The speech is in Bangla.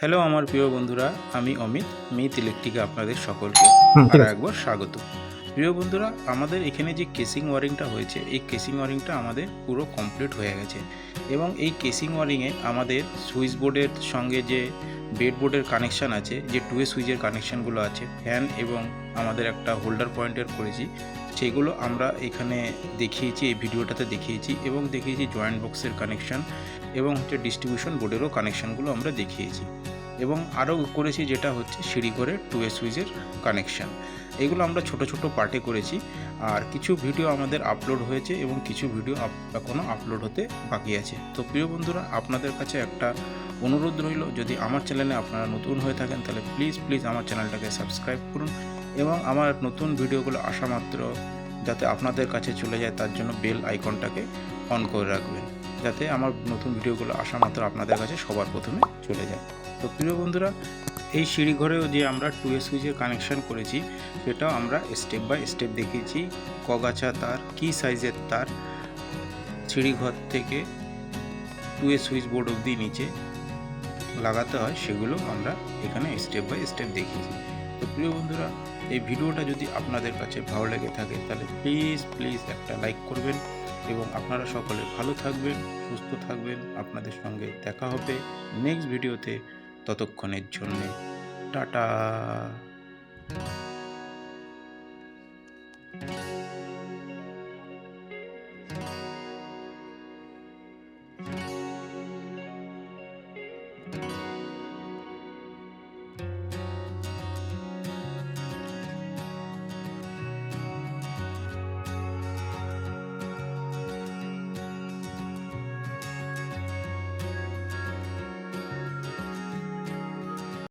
হ্যালো আমার প্রিয় বন্ধুরা, আমি অমিত মিত ইলেকট্রিকে আপনাদের সকলকে ঠিক আর আছে। একবার স্বাগত। প্রিয় বন্ধুরা, আমাদের এখানে যে কেসিং ওয়ারিংটা হয়েছে, এই কেসিং ওয়ারিংটা আমাদের পুরো কমপ্লিট হয়ে গেছে এবং এই কেসিং ওয়ারিংয়ে আমাদের সুইচ বোর্ডের সঙ্গে যে বেড বোর্ডের কানেকশান আছে, যে টুয়ে সুইচের কানেকশানগুলো আছে, ফ্যান এবং আমাদের একটা হোল্ডার পয়েন্টের করেছি, সেগুলো আমরা এখানে দেখিয়েছি, এই ভিডিওটাতে দেখিয়েছি এবং দেখিয়েছি জয়েন্ট বক্সের কানেকশান এবং হচ্ছে ডিস্ট্রিবিউশন বোর্ডেরও কানেকশানগুলো আমরা দেখিয়েছি এবং আরও করেছি যেটা হচ্ছে সিঁড়ি করে টুয়ে সুইচের কানেকশান। এগুলো আমরা ছোট ছোট পার্টে করেছি আর কিছু ভিডিও আমাদের আপলোড হয়েছে এবং কিছু ভিডিও এখনও আপলোড হতে বাকি আছে। তো প্রিয় বন্ধুরা, আপনাদের কাছে একটা অনুরোধ রইল, যদি আমার চ্যানেলে আপনারা নতুন হয়ে থাকেন তাহলে প্লিজ আমার চ্যানেলটাকে সাবস্ক্রাইব করুন এবং আমার নতুন ভিডিওগুলো আসা মাত্র যাতে আপনাদের কাছে চলে যায় তার জন্য বেল আইকনটাকে অন করে রাখবেন, যাতে আমার নতুন ভিডিওগুলো আসা মাত্র আপনাদের কাছে সবার প্রথমে চলে যায়। তো প্রিয় বন্ধুরা, এই সিঁড়িঘরেও যে আমরা টুয়ে সুইচের কানেকশান করেছি সেটাও আমরা স্টেপ বাই স্টেপ দেখিয়েছি। কগাছা তার, কী সাইজের তার সিঁড়িঘর থেকে টুয়ে সুইচ বোর্ড অবধি নিচে লাগাতে হয় সেগুলো আমরা এখানে স্টেপ বাই স্টেপ দেখিয়েছি। তো প্রিয় বন্ধুরা, এই ভিডিওটা যদি আপনাদের কাছে ভালো লেগে থাকে তাহলে প্লিজ একটা লাইক করবেন এবং আপনারা সকলে ভালো থাকবেন, সুস্থ থাকবেন। আপনাদের সঙ্গে দেখা হবে নেক্সট ভিডিওতে। ততক্ষণের জন্যে টাটা।